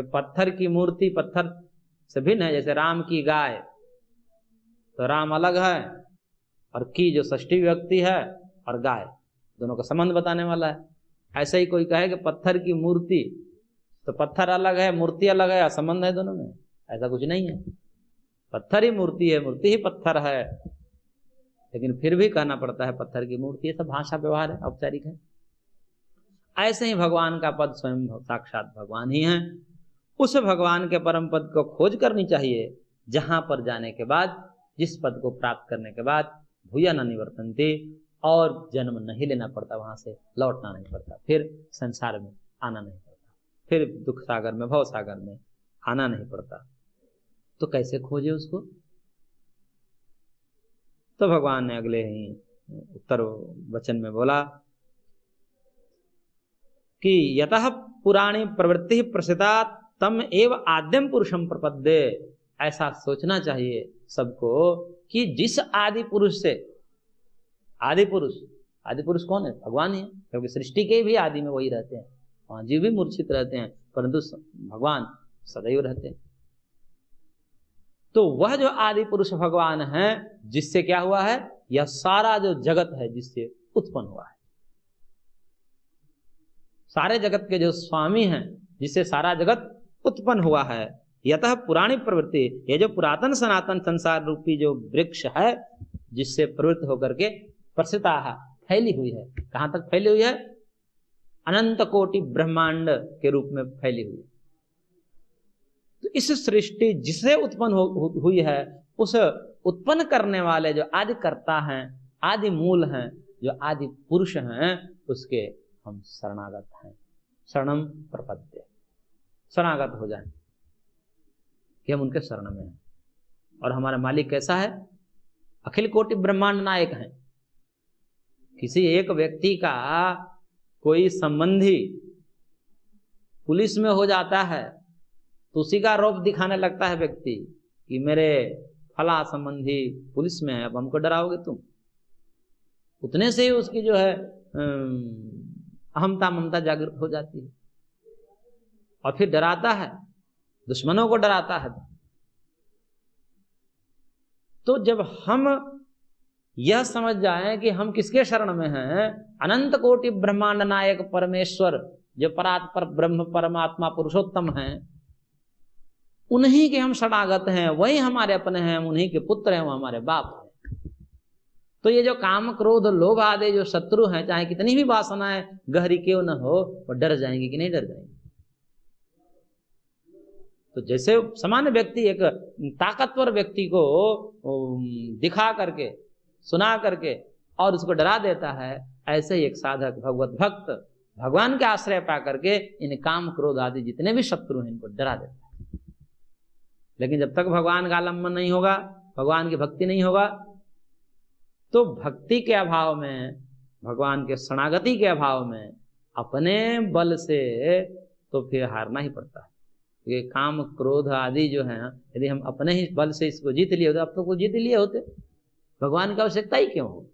पत्थर की मूर्ति पत्थर से भिन्न है। जैसे राम की गाय, तो राम अलग है, और की जो षष्ठी विभक्ति है, और गाय, दोनों का संबंध बताने वाला है। ऐसे ही कोई कहे कि पत्थर की मूर्ति, तो पत्थर अलग है, मूर्ति अलग है, संबंध है दोनों में? ऐसा कुछ नहीं है। पत्थर ही मूर्ति है, मूर्ति ही पत्थर है, लेकिन फिर भी कहना पड़ता है पत्थर की मूर्ति। ये सब भाषा व्यवहार है, औपचारिक है। ऐसे ही भगवान का पद स्वयं साक्षात भगवान ही है। उस भगवान के परम पद को खोज करनी चाहिए, जहां पर जाने के बाद, जिस पद को प्राप्त करने के बाद भूया न निवर्तन्ते, और जन्म नहीं लेना पड़ता, वहां से लौटना नहीं पड़ता, फिर संसार में आना नहीं पड़ता, फिर दुख सागर में, भव सागर में आना नहीं पड़ता। तो कैसे खोजे उसको? तो भगवान ने अगले ही उत्तर वचन में बोला कि यतः पुराणी प्रवृत्ति प्रसिता तम एव आद्यम पुरुषम प्रपद्ये। ऐसा सोचना चाहिए सबको कि जिस आदि पुरुष से, आदि पुरुष कौन है? भगवान ही है, क्योंकि सृष्टि के भी आदि में वही रहते हैं। वहां जीव भी मूर्छित रहते हैं, परंतु भगवान सदैव रहते हैं। तो वह जो आदि पुरुष भगवान है, जिससे क्या हुआ है? यह सारा जो जगत है जिससे उत्पन्न हुआ है, सारे जगत के जो स्वामी हैं, जिससे सारा जगत उत्पन्न हुआ है। यतः पुरानी प्रवृत्ति, ये जो पुरातन सनातन संसार रूपी जो वृक्ष है, जिससे प्रवृत्त होकर के प्रसिता फैली हुई है। कहां तक फैली हुई है? अनंत कोटि ब्रह्मांड के रूप में फैली हुई है। तो इस सृष्टि जिससे उत्पन्न हुई है, उस उत्पन्न करने वाले जो आदि कर्ता हैं, आदि मूल हैं, जो आदि पुरुष हैं, उसके हम शरणागत हैं। शरणम प्रपद्ये, शरणागत हो जाएं कि हम उनके शरण में हैं। और हमारा मालिक कैसा है? अखिल कोटि ब्रह्मांड नायक हैं। किसी एक व्यक्ति का कोई संबंधी पुलिस में हो जाता है, तो उसी का रौब दिखाने लगता है व्यक्ति कि मेरे फला संबंधी पुलिस में है, अब हमको डराओगे तुम। उतने से ही उसकी जो है अहमता ममता जागृत हो जाती है, और फिर डराता है, दुश्मनों को डराता है। तो जब हम यह समझ जाएं कि हम किसके शरण में हैं, अनंत कोटि ब्रह्मांड नायक परमेश्वर, जो परात्पर ब्रह्म परमात्मा पुरुषोत्तम हैं, उन्हीं के हम शरणागत हैं, वही हमारे अपने हैं, उन्हीं के पुत्र हैं, वो हमारे बाप हैं। तो ये जो काम क्रोध लोभ आदि जो शत्रु हैं, चाहे कितनी भी वासनाएं गहरी क्यों न हो, वो डर जाएंगे कि नहीं डर जाएंगे? तो जैसे सामान्य व्यक्ति एक ताकतवर व्यक्ति को दिखा करके, सुना करके और उसको डरा देता है, ऐसे ही एक साधक भगवत भक्त भगवान के आश्रय पा करके इन काम क्रोध आदि जितने भी शत्रु हैं, इनको डरा देता है। लेकिन जब तक भगवान का आलम्बन नहीं होगा, भगवान की भक्ति नहीं होगा, तो भक्ति के अभाव में, भगवान के शरणागति के अभाव में, अपने बल से तो फिर हारना ही पड़ता है। ये काम क्रोध आदि जो है, यदि हम अपने ही बल से इसको जीत लिए होते, अब तो को जीत लिए होते, भगवान की आवश्यकता ही क्यों हो?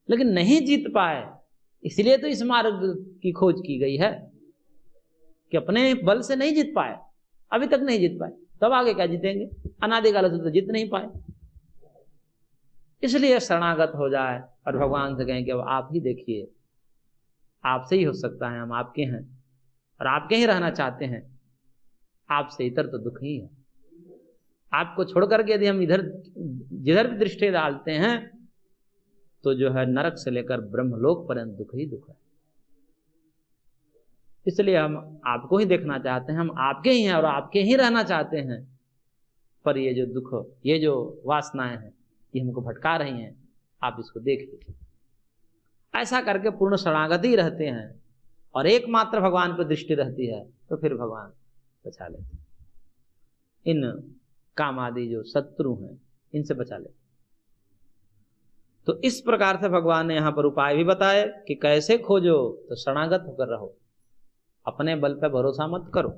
लेकिन नहीं जीत पाए, इसलिए तो इस मार्ग की खोज की गई है कि अपने बल से नहीं जीत पाए, अभी तक नहीं जीत पाए, तब आगे क्या जीतेंगे? अनादिकाल से तो जीत नहीं पाए। इसलिए शरणागत हो जाए और भगवान से कहें कि अब आप ही देखिए, आपसे ही हो सकता है, हम आपके हैं और आपके ही रहना चाहते हैं, आपसे इतर तो दुख ही है। आपको छोड़ करके यदि हम इधर जिधर भी दृष्टि डालते हैं, तो जो है नरक से लेकर ब्रह्मलोक पर्यंत दुख ही दुख है। इसलिए हम आपको ही देखना चाहते हैं, हम आपके ही हैं और आपके ही रहना चाहते हैं। पर ये जो दुख, ये जो वासनाएं हैं, ये हमको भटका रही हैं, आप इसको देख लीजिए। ऐसा करके पूर्ण शरणागति रहते हैं और एकमात्र भगवान पर दृष्टि रहती है, तो फिर भगवान बचा लेते हैं। इन काम आदि जो शत्रु हैं, इनसे बचा लेते। तो इस प्रकार से भगवान ने यहां पर उपाय भी बताए कि कैसे खोजो, तो शरणागत होकर रहो, अपने बल पे भरोसा मत करो,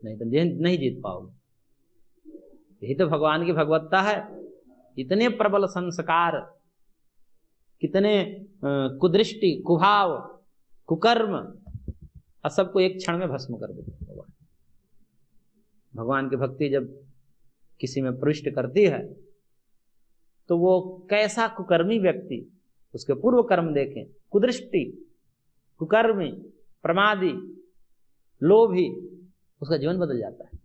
नहीं तो नहीं जीत पाओगे। यही तो भगवान की भगवत्ता है। इतने प्रबल संस्कार, कितने कुदृष्टि, कुभाव, कुकर्म, और सबको एक क्षण में भस्म कर देते हैं भगवान। भगवान की भक्ति जब किसी में प्रविष्ट करती है तो वो कैसा कुकर्मी व्यक्ति, उसके पूर्व कर्म देखें, कुदृष्टि, कुकर्मी, प्रमादी, लोभी, उसका जीवन बदल जाता है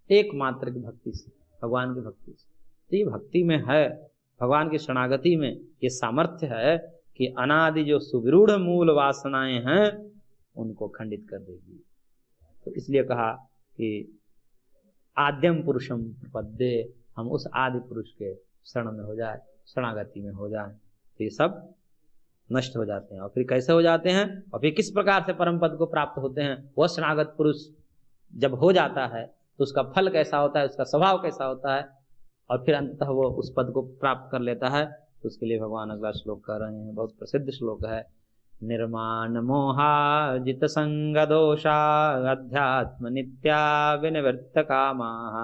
एकमात्र की भक्ति से, भगवान की भक्ति से। तो ये भक्ति में है, भगवान की शरणागति में ये सामर्थ्य है कि अनादि जो सुविरूढ़ मूल वासनाएं हैं उनको खंडित कर देगी। तो इसलिए कहा कि आद्यम पुरुषम प्रपद्ये, हम उस आदि पुरुष के शरण में हो जाए, शरणागति में हो जाए, तो ये सब नष्ट हो जाते हैं। और फिर कैसे हो जाते हैं और फिर किस प्रकार से परम पद को प्राप्त होते हैं, वह शरणागत पुरुष जब हो जाता है तो उसका फल कैसा होता है, उसका स्वभाव कैसा होता है, और फिर अंततः वो उस पद को प्राप्त कर लेता है। तो उसके लिए भगवान अगला श्लोक कह रहे हैं, बहुत प्रसिद्ध श्लोक है। निर्माण मोहा जित संग दोषा अध्यात्म नित्या विनिवृत्त कामाः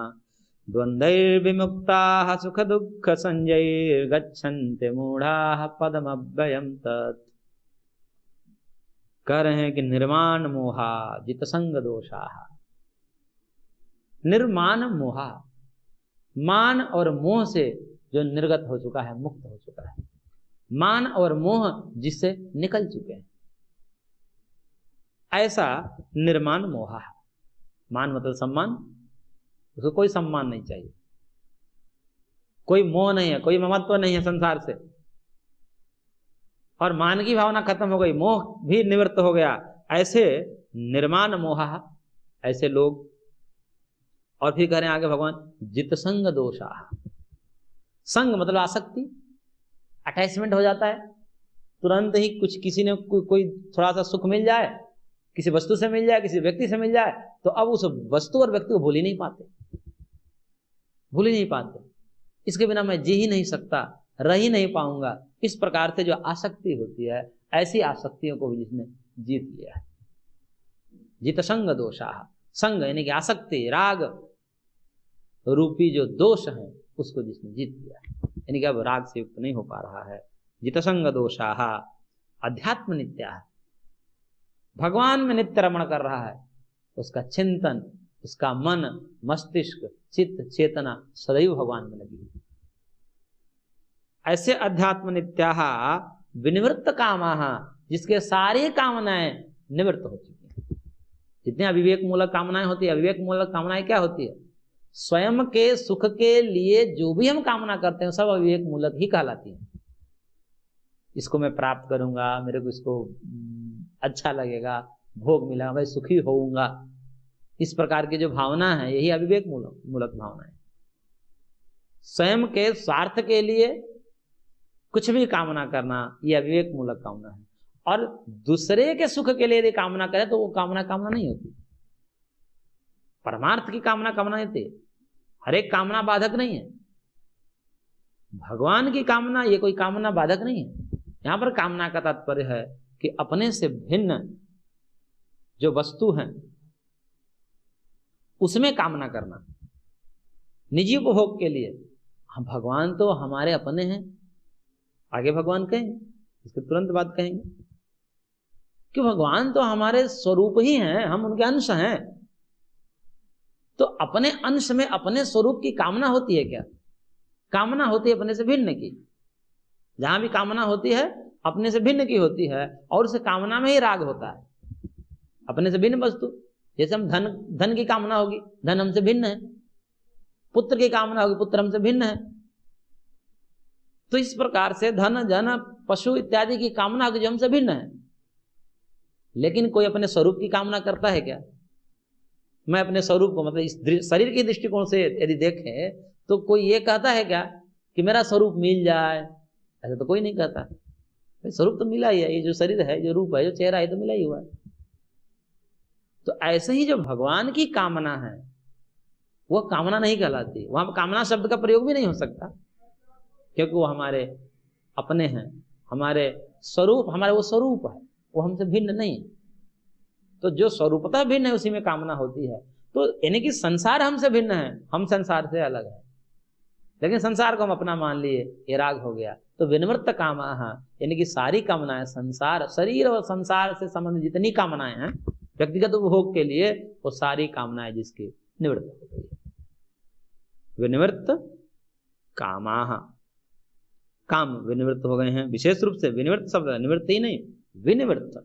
द्वंद्वैर्विमुक्ताः सुख दुःख संजैर्गच्छन्ति मूढ़ाः पदमव्ययम् तत्। कह रहे हैं कि निर्माण मोहा जित संग दोषाः, निर्माण मोहा, मान और मोह से जो निर्गत हो चुका है, मुक्त हो चुका है, मान और मोह जिससे निकल चुके हैं, ऐसा निर्माण मोहा है। मान मतलब सम्मान, उसको कोई सम्मान नहीं चाहिए, कोई मोह नहीं है, कोई ममत्व नहीं है संसार से, और मान की भावना खत्म हो गई, मोह भी निवृत्त हो गया, ऐसे निर्माण मोहा, ऐसे लोग। और फिर कह रहे हैं आगे भगवान, जित संग दोषा, संग मतलब आसक्ति, अटैचमेंट हो जाता है, तुरंत ही कुछ किसी ने कोई थोड़ा सा सुख मिल जाए, किसी वस्तु से मिल जाए, किसी व्यक्ति से मिल जाए, तो अब उस वस्तु और व्यक्ति को भूल ही नहीं पाते, भूल ही नहीं पाते, इसके बिना मैं जी ही नहीं सकता, रह ही नहीं पाऊंगा। इस प्रकार से जो आसक्ति होती है, ऐसी आसक्तियों को भी जिसने जीत लिया है, जित संग दोषा, संग यानी कि आसक्ति, राग रूपी जो दोष है उसको जिसने जीत लिया है, यानी कि अब राग से युक्त नहीं हो पा रहा है। जित संग दोषा अध्यात्म नित्या, भगवान में नित्य रमण कर रहा है, उसका चिंतन, उसका मन, मस्तिष्क, चित्त, चेतना सदैव भगवान में लगी हुई। ऐसे अध्यात्म नित्या विनिवृत्त कामाः, जिसके सारी कामनाएं निवृत्त हो चुकी हैं। जितने अविवेक मूलक कामनाएं होती है, अविवेक मूलक कामनाएं क्या होती है, स्वयं के सुख के लिए जो भी हम कामना करते हैं सब अविवेक मूलक ही कहलाती है। इसको मैं प्राप्त करूंगा, मेरे को इसको अच्छा लगेगा, भोग मिला, मैं सुखी होऊंगा, इस प्रकार की जो भावना है यही अविवेक मूलक भावना है। स्वयं के स्वार्थ के लिए कुछ भी कामना करना ये अविवेक मूलक कामना है, और दूसरे के सुख के लिए यदि कामना करे तो वो कामना नहीं होती। परमार्थ की कामना नहीं होती, हर एक कामना बाधक नहीं है। भगवान की कामना ये कोई कामना बाधक नहीं है। यहां पर कामना का तात्पर्य है कि अपने से भिन्न जो वस्तु है उसमें कामना करना, निजी उपभोग के लिए। हम भगवान तो हमारे अपने हैं, आगे भगवान कहेंगे, इसके तुरंत बाद कहेंगे कि भगवान तो हमारे स्वरूप ही हैं, हम उनके अंश हैं। तो अपने अंश में अपने स्वरूप की कामना होती है क्या? कामना होती है अपने से भिन्न की। जहां भी कामना होती है अपने से भिन्न की होती है, और उस कामना में ही राग होता है, अपने से भिन्न वस्तु। जैसे हम धन की कामना होगी, धन हमसे भिन्न है। पुत्र की कामना होगी, पुत्र हमसे भिन्न है। तो इस प्रकार से धन, जन, पशु इत्यादि की कामना होगी जो हमसे भिन्न है। लेकिन कोई अपने स्वरूप की कामना करता है क्या? मैं अपने स्वरूप को, मतलब इस शरीर के दृष्टिकोण से यदि देखें तो कोई ये कहता है क्या कि मेरा स्वरूप मिल जाए? ऐसा तो कोई नहीं कहता। स्वरूप तो मिला ही है, ये जो शरीर है, जो रूप है, जो चेहरा है, तो मिला ही हुआ है। तो ऐसे ही जो भगवान की कामना है वह कामना नहीं कहलाती। वहां पर कामना शब्द का प्रयोग भी नहीं हो सकता, क्योंकि वो हमारे अपने हैं, हमारे स्वरूप, हमारे वो स्वरूप है, वो हमसे भिन्न नहीं। तो जो स्वरूपता भिन्न है उसी में कामना होती है। तो यानी कि संसार हमसे भिन्न है, हम संसार से अलग है, लेकिन संसार को हम अपना मान लिए, ये राग हो गया। तो विनिवृत्त कामाः यानी कि सारी कामनाएं, संसार, शरीर और संसार से संबंधित जितनी कामनाएं हैं व्यक्तिगत उपभोग के लिए, वो सारी कामनाएं जिसकी निवृत्त हो गई है। विनिवृत्त कामाः, काम विनिवृत्त हो गए हैं। विशेष रूप से विनिवृत्त शब्द, निवृत्त ही नहीं, विनिवृत्त,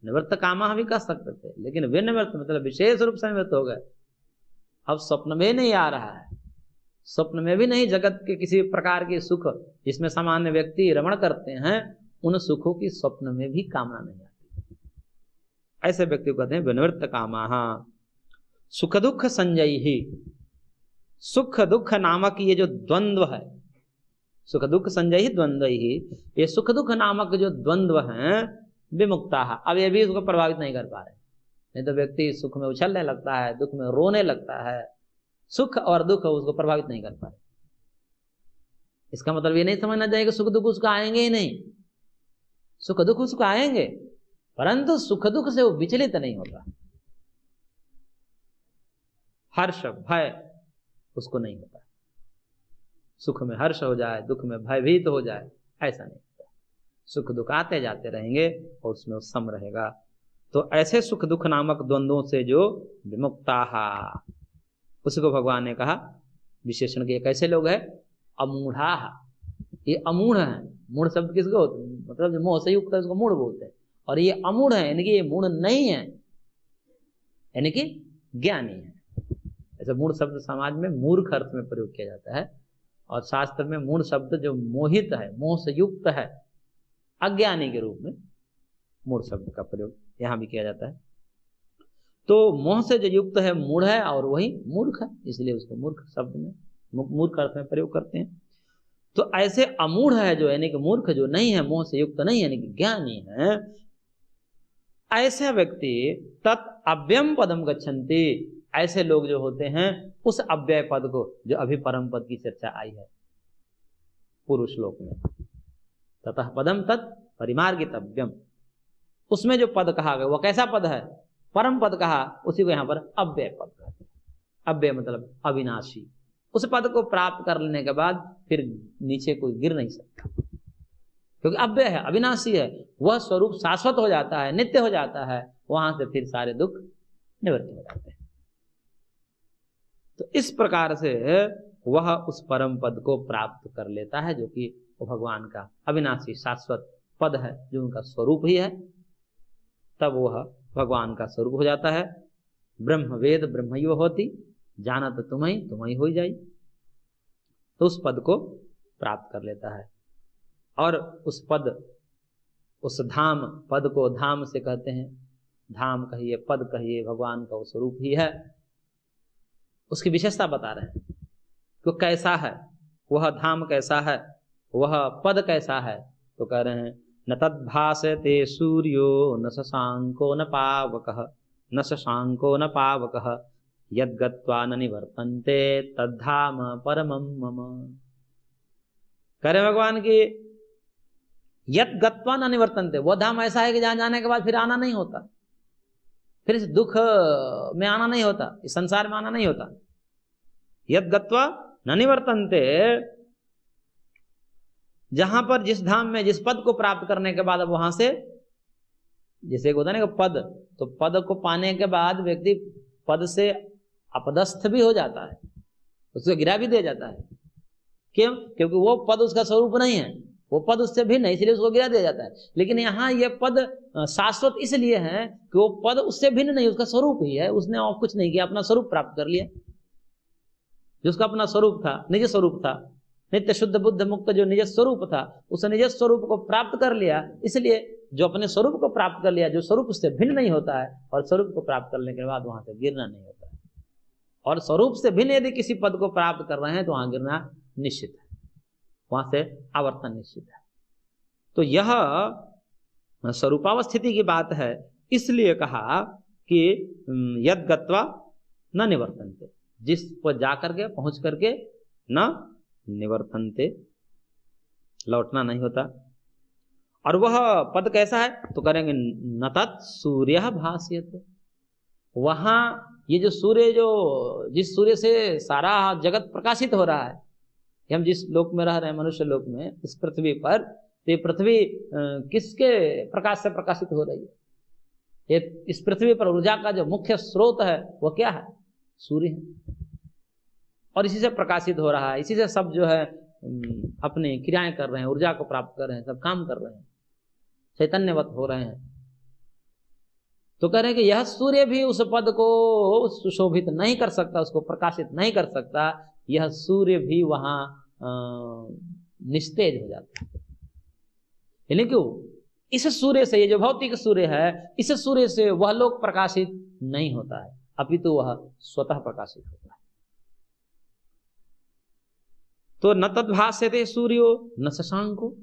निवृत्त कामाः भी कह सकते थे, लेकिन विनिवृत्त मतलब विशेष रूप से निवृत्त हो गए। अब स्वप्न में नहीं आ रहा है, स्वप्न में भी नहीं, जगत के किसी प्रकार के सुख जिसमें सामान्य व्यक्ति रमण करते हैं, उन सुखों की स्वप्न में भी कामना नहीं आती। ऐसे व्यक्ति को कहते हैं विनिवृत्त कामाः। सुख दुख संजयी, सुख दुख नामक ये जो द्वंद्व है, सुख दुख संजयी द्वंद्व ही, ये सुख दुख नामक जो द्वंद्व हैं विमुक्ता, अब ये भी उसको प्रभावित नहीं कर पा रहे। नहीं तो व्यक्ति सुख में उछलने लगता है, दुख में रोने लगता है, सुख और दुख उसको प्रभावित नहीं कर पा रहे। इसका मतलब ये नहीं समझना चाहिए कि सुख दुख उसको आएंगे ही नहीं, सुख दुख उसको आएंगे, परंतु सुख दुख से वो विचलित नहीं होता। हर्ष भय उसको नहीं होता, सुख में हर्ष हो जाए, दुख में भयभीत हो जाए, ऐसा नहीं होता। सुख दुख आते जाते रहेंगे और उसमें सम रहेगा। तो ऐसे सुख दुख नामक द्वंद्वों से जो विमुक्ताः, उसको भगवान ने कहा विशेषण के कैसे लोग हैं, अमूढ़ाः, ये अमूढ़ है। मूढ़ शब्द किसको होता है, मतलब जो मोह से युक्त है उसको मूढ़ बोलते हैं, और ये अमूढ़ है यानी कि ये मूढ़ नहीं है, यानी कि ज्ञानी है। ऐसे मूढ़ शब्द समाज में मूर्ख अर्थ में प्रयोग किया जाता है, और शास्त्र में मूढ़ शब्द जो मोहित है, मोह से युक्त है, अज्ञानी के रूप में मूढ़ शब्द का प्रयोग यहां भी किया जाता है। तो मोह से जो युक्त है मूढ़ है, और वही मूर्ख है, इसलिए उसको मूर्ख शब्द में, मूर्ख अर्थ में प्रयोग करते हैं। तो ऐसे अमूढ़ है जो, यानी कि मूर्ख जो नहीं है, मोह से युक्त नहीं, यानी कि ज्ञानी है, ऐसे व्यक्ति तत् अव्ययम पदम गच्छन्ति, ऐसे लोग जो होते हैं उस अव्यय पद को, जो अभी परम पद की चर्चा आई है पूर्व श्लोक में, ततः पदम तत् परिमार्गितव्यम, उसमें जो पद कहा गया वो कैसा पद है, परम पद कहा, उसी को यहां पर अव्यय पद कहते हैं। अव्यय मतलब अविनाशी, उस पद को प्राप्त कर लेने के बाद फिर नीचे कोई गिर नहीं सकता, क्योंकि अव्यय है, अविनाशी है, वह स्वरूप शाश्वत हो जाता है, नित्य हो जाता है, वहां से फिर सारे दुख निवृत्त हो जाते हैं। तो इस प्रकार से वह उस परम पद को प्राप्त कर लेता है, जो कि भगवान का अविनाशी शाश्वत पद है, जो उनका स्वरूप ही है। तब वह भगवान का स्वरूप हो जाता है। ब्रह्म वेद ब्रह्मयो होती, जानत तुम्हें हो जाई, तो उस पद को प्राप्त कर लेता है। और उस पद, उस धाम, पद को धाम से कहते हैं, धाम कहिए पद कहिए, भगवान का वो स्वरूप ही है। उसकी विशेषता बता रहे हैं कि कैसा है वह धाम, कैसा है वह पद, कैसा है। तो कह रहे हैं न तद्भासते सूर्यो न शशांको न पावकः, न शशांको न पावकः, यद्गत्वा न निवर्तन्ते तद्धाम परमं मम। कह रहे भगवान की यद्गत्वा न निवर्तन्ते, वह धाम ऐसा है कि जहां जाने के बाद फिर आना नहीं होता, फिर इस दुख में आना नहीं होता, इस संसार में आना नहीं होता। यद्गत्वा न निवर्तन्ते, जहां पर जिस धाम में जिस पद को प्राप्त करने के बाद अब वहां से, जैसे होता है ना पद, तो पद को पाने के बाद व्यक्ति पद से अपदस्थ भी हो जाता है, उसको गिरा भी दे जाता है। क्यों? क्योंकि वो पद उसका स्वरूप नहीं है, वो पद उससे भिन्न है, इसलिए उसको गिरा दिया जाता है। लेकिन यहाँ ये पद शाश्वत इसलिए है कि वो पद उससे भिन्न नहीं, उसका स्वरूप ही है, उसने और कुछ नहीं किया, अपना स्वरूप प्राप्त कर लिया। जो उसका अपना स्वरूप था, निज स्वरूप था, नित्य शुद्ध बुद्ध मुक्त जो निज स्वरूप था, उस निज स्वरूप को प्राप्त कर लिया। इसलिए जो अपने स्वरूप को प्राप्त कर लिया, जो स्वरूप उससे भिन्न नहीं होता है, और स्वरूप को प्राप्त करने के बाद वहां से गिरना नहीं होता है। और स्वरूप से भिन्न यदि किसी पद को प्राप्त कर रहे हैं तो वहां गिरना निश्चित है, वहां से आवर्तन निश्चित है। तो यह स्वरूपावस्थिति की बात है, इसलिए कहा कि यद गत्वा न निवर्तन्ते, जिस पर जाकर के पहुंच करके न निवर्तन्ते, लौटना नहीं होता। और वह पद कैसा है तो करेंगे न तत् सूर्य भास्यते, वहां ये जो सूर्य, जो जिस सूर्य से सारा जगत प्रकाशित हो रहा है, कि हम जिस लोक में रह रहे हैं, मनुष्य लोक में, इस पृथ्वी पर, तो ये पृथ्वी किसके प्रकाश से प्रकाशित हो रही है? ये इस पृथ्वी पर ऊर्जा का जो मुख्य स्रोत है वो क्या है? सूर्य है, और इसी से प्रकाशित हो रहा है, इसी से सब जो है अपनी क्रियाएं कर रहे हैं, ऊर्जा को प्राप्त कर रहे हैं, सब काम कर रहे हैं, चैतन्यवत हो रहे हैं। तो कह रहे हैं कि यह सूर्य भी उस पद को सुशोभित नहीं कर सकता, उसको प्रकाशित नहीं कर सकता, यह सूर्य भी वहां निस्तेज हो जाता है। यानी क्यों? इस सूर्य से, ये जो भौतिक सूर्य है, इस सूर्य से वह लोक प्रकाशित नहीं होता है, अपितु वह स्वतः प्रकाशित होता है। तो न तद्भास्यते सूर्यो न शशांको,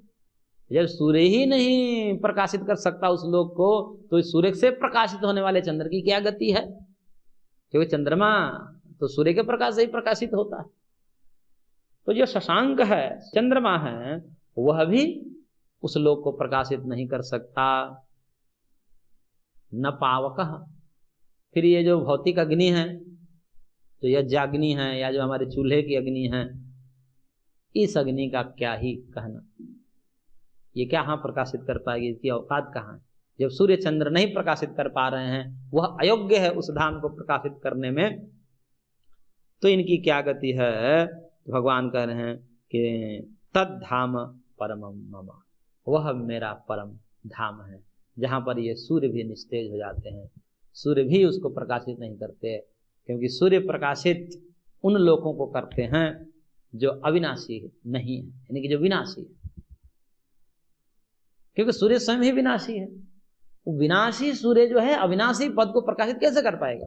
जब सूर्य ही नहीं प्रकाशित कर सकता उस लोक को, तो इस सूर्य से प्रकाशित होने वाले चंद्र की क्या गति है? क्योंकि चंद्रमा तो सूर्य के प्रकाश से ही प्रकाशित होता है। तो जो शशांक है, चंद्रमा है, वह भी उस लोक को प्रकाशित नहीं कर सकता। न पावकः, फिर ये जो भौतिक अग्नि है, तो यज्ञाग्नि है या जो हमारे चूल्हे की अग्नि है, इस अग्नि का क्या ही कहना, ये क्या हाँ प्रकाशित कर पाएगी? इसकी औकात कहाँ है? जब सूर्य चंद्र नहीं प्रकाशित कर पा रहे हैं, वह अयोग्य है उस धाम को प्रकाशित करने में, तो इनकी क्या गति है? तो भगवान कह रहे हैं कि तद धाम परमम मम, वह मेरा परम धाम है, जहां पर ये सूर्य भी निस्तेज हो जाते हैं, सूर्य भी उसको प्रकाशित नहीं करते, क्योंकि सूर्य प्रकाशित उन लोगों को करते हैं जो अविनाशी नहीं है, यानी कि जो विनाशी है, क्योंकि सूर्य स्वयं ही विनाशी है। वो विनाशी सूर्य जो है अविनाशी पद को प्रकाशित कैसे कर पाएगा?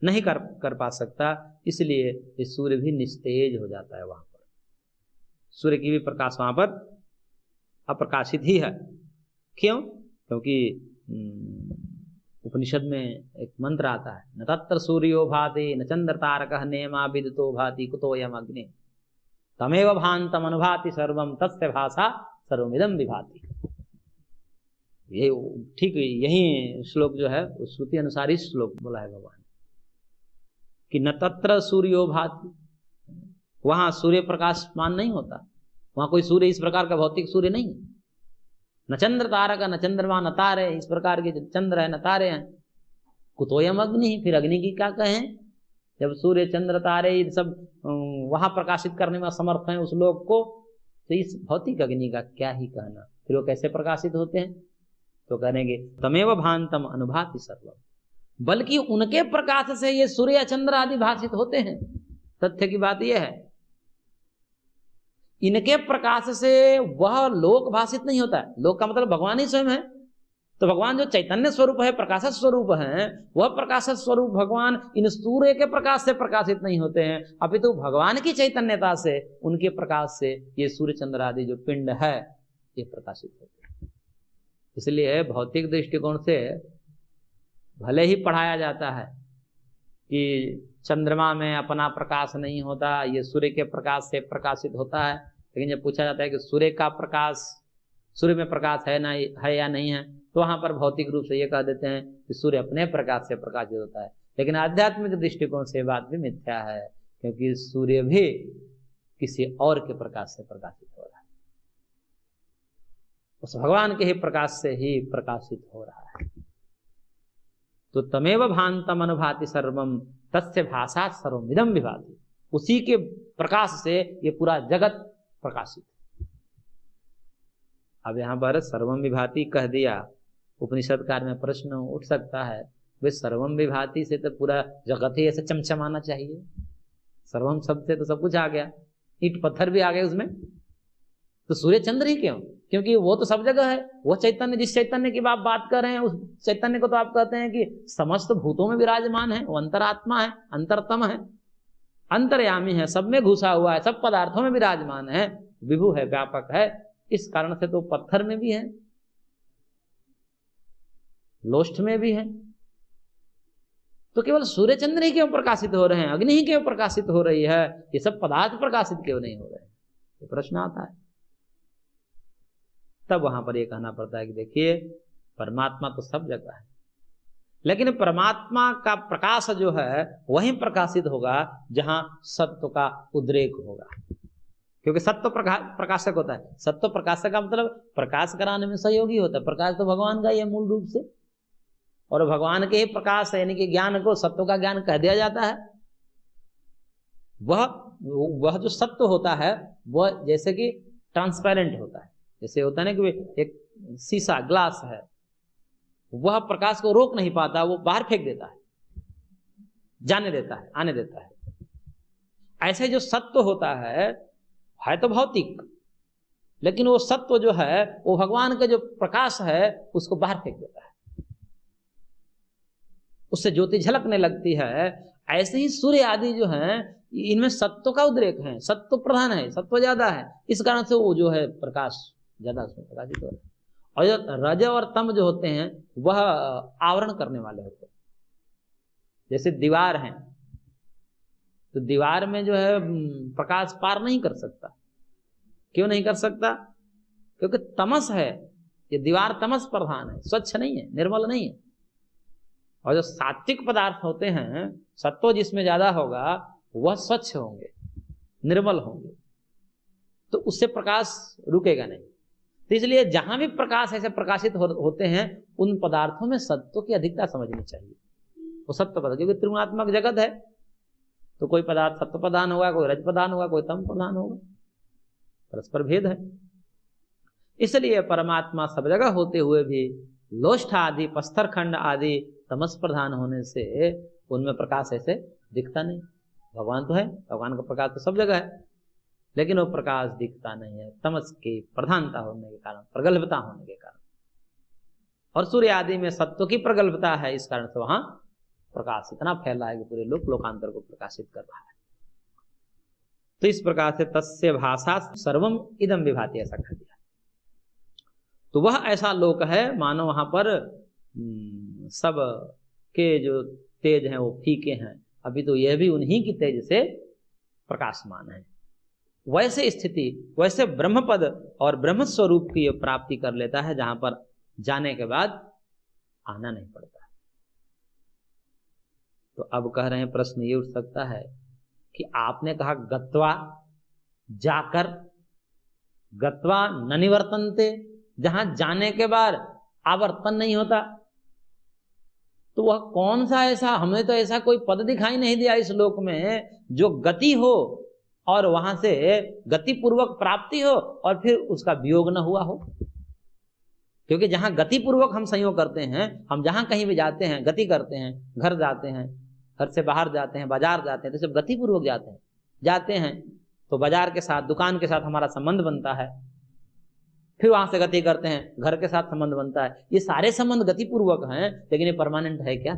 नहीं कर पा सकता, इसलिए ये सूर्य भी निस्तेज हो जाता है वहां पर। सूर्य की भी प्रकाश वहां पर अप्रकाशित ही है। क्यों? क्योंकि उपनिषद में एक मंत्र आता है, न तत्र सूर्यो भाति न चंद्र तारकः नेमा विदितो भाति कुतोऽयम् अग्नि तमेव भान्तम् अनुभाति सर्वम तस्य भासा सर्वमिदं विभाति। ये ठीक यही श्लोक जो है उस श्रुति अनुसार ही श्लोक बोला है भगवान कि न तत्र सूर्यो भाति, वहां सूर्य प्रकाशमान नहीं होता, वहां कोई सूर्य इस प्रकार का भौतिक सूर्य नहीं है। न चंद्र तारक, न चंद्रमा, न तारे, इस प्रकार के चंद्र है न तारे हैं। कुतोऽयम् अग्नि, फिर अग्नि की क्या कहें? जब सूर्य चंद्र तारे ये सब वहां प्रकाशित करने में समर्थ हैं उस लोक को, तो इस भौतिक अग्नि का क्या ही कहना, फिर वो कैसे प्रकाशित होते हैं? तो कहेंगे तमेव भान्तम अनुभाति सर्वम, बल्कि उनके प्रकाश से ये सूर्य चंद्र आदि भाषित होते हैं। तथ्य की बात यह है, इनके प्रकाश से वह लोक भाषित नहीं होता है। लोक का मतलब भगवान ही स्वयं है। तो भगवान जो चैतन्य स्वरूप है, प्रकाश स्वरूप है, वह प्रकाश स्वरूप भगवान इन सूर्य के प्रकाश से प्रकाशित नहीं होते हैं, अपितु भगवान की चैतन्यता से, उनके प्रकाश से ये सूर्य चंद्र आदि जो पिंड है ये प्रकाशित होते हैं। इसलिए भौतिक दृष्टिकोण से भले ही पढ़ाया जाता है कि चंद्रमा में अपना प्रकाश नहीं होता, ये सूर्य के प्रकाश से प्रकाशित होता है, लेकिन जब पूछा जाता है कि सूर्य का प्रकाश, सूर्य में प्रकाश है या नहीं है, तो वहां पर भौतिक रूप से ये कह देते हैं कि सूर्य अपने प्रकाश से प्रकाशित होता है। लेकिन आध्यात्मिक दृष्टिकोण से बात भी मिथ्या है, क्योंकि सूर्य भी किसी और के प्रकाश से प्रकाशित हो रहा है, उस भगवान के ही प्रकाश से ही प्रकाशित हो रहा है। तो तमेव भान्तम अनुभाति सर्वम तस्य भाषा सर्वमिदं विभाति, उसी के प्रकाश से ये पूरा जगत प्रकाशित है। अब यहां पर सर्वम विभाति कह दिया, उपनिषदकार में प्रश्न उठ सकता है, वे सर्वम विभाति से तो पूरा जगत ही ऐसे चमचमाना चाहिए, सर्वम शब्द से तो सब कुछ आ गया, ईंट पत्थर भी आ गए उसमें, तो सूर्य चंद्र ही क्यों? क्योंकि वो तो सब जगह है। वो चैतन्य, जिस चैतन्य की आप बात कर रहे हैं, उस चैतन्य को तो आप कहते हैं कि समस्त भूतों में विराजमान है, वो अंतरात्मा है, अंतरतम है, अंतर्यामी है, सब में घुसा हुआ है, सब पदार्थों में विराजमान है, विभु है, व्यापक है। इस कारण से तो पत्थर में भी है, लोष्ठ में भी है। तो केवल सूर्य चंद्र ही क्यों प्रकाशित हो रहे हैं, अग्नि ही क्यों प्रकाशित हो रही है, ये सब पदार्थ प्रकाशित क्यों नहीं हो रहे हैं, ये प्रश्न आता है। तब वहां पर ये कहना पड़ता है कि देखिए परमात्मा तो सब जगह है, लेकिन परमात्मा का प्रकाश जो है वहीं प्रकाशित होगा जहां सत्व का उद्रेक होगा, क्योंकि सत्व प्रकाशक होता है। सत्व प्रकाशक का मतलब प्रकाश कराने में सहयोगी होता है। प्रकाश तो भगवान का ही है मूल रूप से, और भगवान के ही प्रकाश यानी कि ज्ञान को सत्व का ज्ञान कह दिया जाता है। वह जो सत्व होता है वह जैसे कि ट्रांसपेरेंट होता है, जैसे होता है ना कि एक शीशा ग्लास है, वह प्रकाश को रोक नहीं पाता, वो बाहर फेंक देता है, जाने देता है, आने देता है। ऐसे जो सत्व होता है तो भौतिक, लेकिन वो सत्व जो है वो भगवान का जो प्रकाश है उसको बाहर फेंक देता है, उससे ज्योति झलकने लगती है। ऐसे ही सूर्य आदि जो हैं इनमें सत्व का उद्रेक है, सत्व प्रधान है, सत्व ज्यादा है, इस कारण से वो जो है प्रकाश ज्यादा उसमें प्रकाशित हो रहा है। और जो रज और तम जो होते हैं वह आवरण करने वाले होते हैं। जैसे दीवार है तो दीवार में जो है प्रकाश पार नहीं कर सकता। क्यों नहीं कर सकता? क्योंकि तमस है, ये दीवार तमस प्रधान है, स्वच्छ नहीं है, निर्मल नहीं है। और जो सात्विक पदार्थ होते हैं, सत्व जिसमें ज्यादा होगा वह स्वच्छ होंगे, निर्मल होंगे, तो उससे प्रकाश रुकेगा नहीं। तो इसलिए जहां भी प्रकाश ऐसे प्रकाशित होते हैं उन पदार्थों में सत्व की अधिकता समझनी चाहिए। वो सत्व पदार्थ, क्योंकि त्रिगुणात्मक जगत है, तो कोई पदार्थ सत्व प्रधान होगा, कोई रज प्रधान होगा, कोई तम प्रधान होगा, परस्पर भेद है। इसलिए परमात्मा सब जगह होते हुए भी लोष्ठ आदि पत्थर खंड आदि तमस प्रधान होने से उनमें प्रकाश ऐसे दिखता नहीं। भगवान तो है, भगवान का प्रकाश तो सब जगह है, लेकिन वो प्रकाश दिखता नहीं है तमस की प्रधानता होने के कारण, प्रगल्भता होने के कारण। और सूर्य आदि में सत्व की प्रगल्भता है, इस कारण से वहां प्रकाश इतना फैला है कि पूरे लोकांतर को प्रकाशित कर रहा है। तो इस प्रकार से तस्य भाषा सर्वम इदम विभाति, ऐसा कह दिया। तो वह ऐसा लोक है मानो वहां पर सब के जो तेज हैं वो फीके हैं, अभी तो यह भी उन्हीं की तेज से प्रकाशमान है। वैसे स्थिति, वैसे ब्रह्मपद और ब्रह्म स्वरूप की प्राप्ति कर लेता है जहां पर जाने के बाद आना नहीं पड़ता। तो अब कह रहे हैं, प्रश्न ये उठ सकता है कि आपने कहा गत्वा, जाकर, गत्वा न निवर्तन्ते, जहां जाने के बाद आवर्तन नहीं होता, तो वह कौन सा ऐसा, हमें तो ऐसा कोई पद दिखाई नहीं दिया इस लोक में जो गति हो और वहां से गति पूर्वक प्राप्ति हो और फिर उसका वियोग न हुआ हो। क्योंकि जहां गति पूर्वक हम संयोग करते हैं, हम जहां कहीं भी जाते हैं गति करते हैं, घर जाते हैं, घर से बाहर जाते हैं, बाजार जाते हैं, तो सब गति पूर्वक जाते हैं तो बाजार के साथ, दुकान के साथ हमारा संबंध बनता है, फिर वहां से गति करते हैं, घर के साथ संबंध बनता है। ये सारे संबंध गति पूर्वक हैं, लेकिन ये परमानेंट है क्या?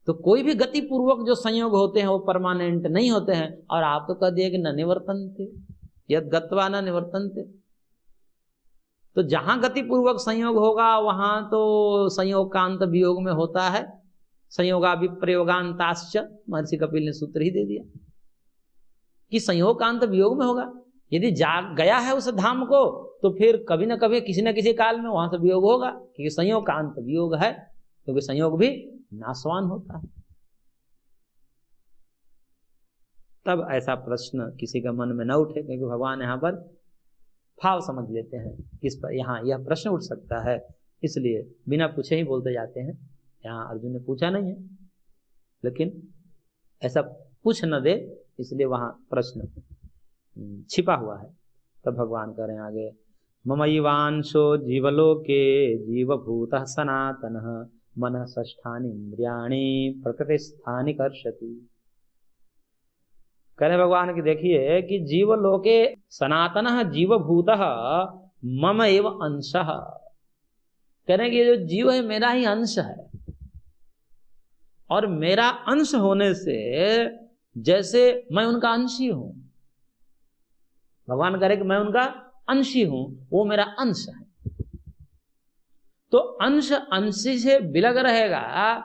तो कोई भी गति पूर्वक जो संयोग होते हैं वो परमानेंट नहीं होते हैं। और आप तो कह दिए कि न निवर्तन्ते, यद गत्वा न निवर्तन्ते। तो जहां गति पूर्वक संयोग होगा वहां तो संयोग का अंत वियोग में होता है। संयोगा विप्रयोगांताश्च, महर्षि कपिल ने सूत्र ही दे दिया कि संयोग का अंत वियोग में होगा। यदि जाग गया है उस धाम को तो फिर कभी ना कभी किसी न किसी काल में वहां से वियोग होगा, क्योंकि संयोग का अंत वियोग है, क्योंकि संयोग भी नाशवान होता है। तब ऐसा प्रश्न किसी का मन में न उठे, क्योंकि भगवान यहाँ पर भाव समझ लेते हैं, किस पर यहाँ यह प्रश्न उठ सकता है, इसलिए बिना पूछे ही बोलते जाते हैं। यहाँ अर्जुन ने पूछा नहीं है, लेकिन ऐसा पूछ न दे इसलिए वहां प्रश्न छिपा हुआ है। तब भगवान कह रहे हैं आगे, ममैवांशो जीवलोके जीवभूतः सनातनः मनः षष्ठानि इंद्रियाणि प्रकृतिस्थानि कर्षति। कह रहे भगवान की देखिए कि जीवलोके सनातनः जीवभूतः मम एव अंशः। कह रहे कि ये जो जीव है मेरा ही अंश है, और मेरा अंश होने से जैसे मैं उनका अंशी हूं, भगवान कह रहे कि मैं उनका अंशी हूं, वो मेरा अंश है। तो अंश अंशी से विलग रहेगा,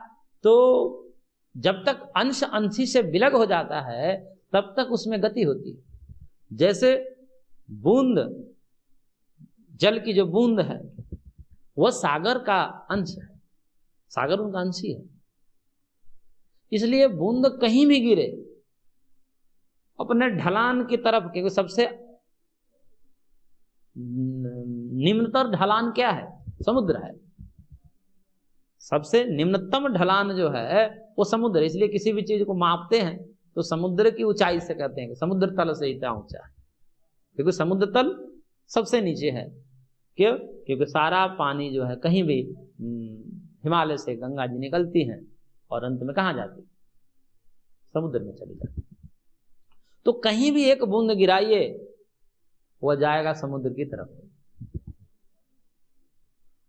तो जब तक अंश अंशी से विलग हो जाता है तब तक उसमें गति होती है। जैसे बूंद, जल की जो बूंद है वह सागर का अंश है, सागर उनका अंश ही है। इसलिए बूंद कहीं भी गिरे अपने ढलान की तरफ, क्योंकि सबसे निम्नतर ढलान क्या है? समुद्र है। सबसे निम्नतम ढलान जो है वो समुद्र है। इसलिए किसी भी चीज को मापते हैं तो समुद्र की ऊंचाई से कहते हैं कि समुद्र तल से इतना ऊंचा है, क्योंकि समुद्र तल सबसे नीचे है। क्यों? क्योंकि सारा पानी जो है कहीं भी हिमालय से गंगा जी निकलती हैं और अंत में कहाँ जाती? समुद्र में चली जाती। तो कहीं भी एक बूंद गिराइए वह जाएगा समुद्र की तरफ।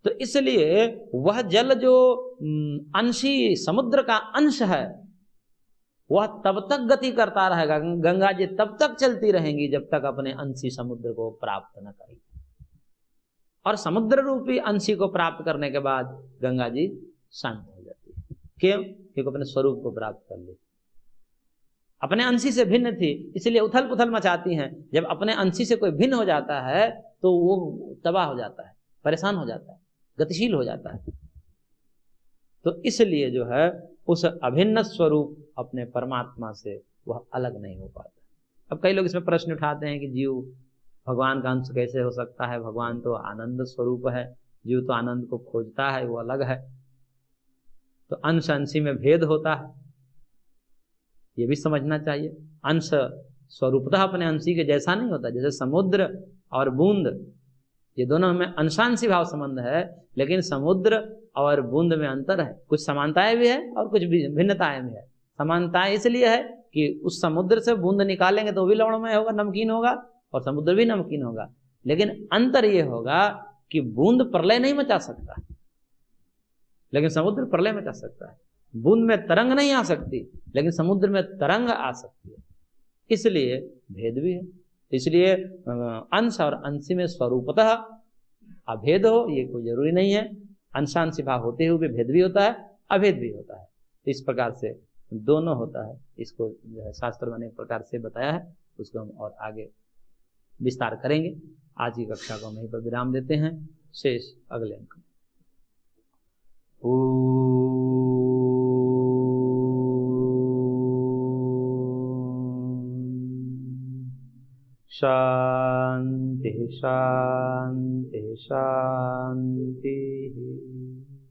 तो इसलिए वह जल जो अंशी समुद्र का अंश है वह तब तक गति करता रहेगा, गंगा जी तब तक चलती रहेंगी जब तक अपने अंशी समुद्र को प्राप्त न करेगी। और समुद्र रूपी अंशी को प्राप्त करने के बाद गंगा जी शांत हो जाती है। क्यों? क्योंकि अपने स्वरूप को प्राप्त कर ली। अपने अंशी से भिन्न थी इसलिए उथल पुथल मचाती हैं। जब अपने अंशी से कोई भिन्न हो जाता है तो वो तबाह हो जाता है, परेशान हो जाता है, गतिशील हो जाता है। तो इसलिए जो है उस अभिन्न स्वरूप अपने परमात्मा से वह अलग नहीं हो पाता। अब कई लोग इसमें प्रश्न उठाते हैं कि जीव भगवान का अंश कैसे हो सकता है? भगवान तो आनंद स्वरूप है, जीव तो आनंद को खोजता है, वो अलग है। तो अंश अंशी में भेद होता है, ये भी समझना चाहिए। अंश स्वरूपतः अपने अंशी के जैसा नहीं होता। जैसे समुद्र और बूंद ये दोनों में अंशांशी भाव संबंध है, लेकिन समुद्र और बूंद में अंतर है। कुछ समानताएं भी है और कुछ भिन्नताएं भी है। समानताएं इसलिए है कि उस समुद्र से बूंद निकालेंगे तो भी लवणमय होगा, नमकीन होगा, और समुद्र भी नमकीन होगा। लेकिन अंतर यह होगा कि बूंद प्रलय नहीं मचा सकता, लेकिन समुद्र प्रलय मचा सकता है। बूंद में तरंग नहीं आ सकती, लेकिन समुद्र में तरंग आ सकती है। इसलिए भेद भी है। इसलिए अंश और अंशी में स्वरूपतः अभेद हो ये कोई जरूरी नहीं है। अंशांशी भाव होते हुए भेद भी होता है, अभेद भी होता है। इस प्रकार से दोनों होता है। इसको जो है शास्त्र में अनेक प्रकार से बताया है, उसको हम और आगे विस्तार करेंगे। आज की कक्षा को हम यहीं पर विराम देते हैं। शेष अगले अंक में। शांति शांति शांति।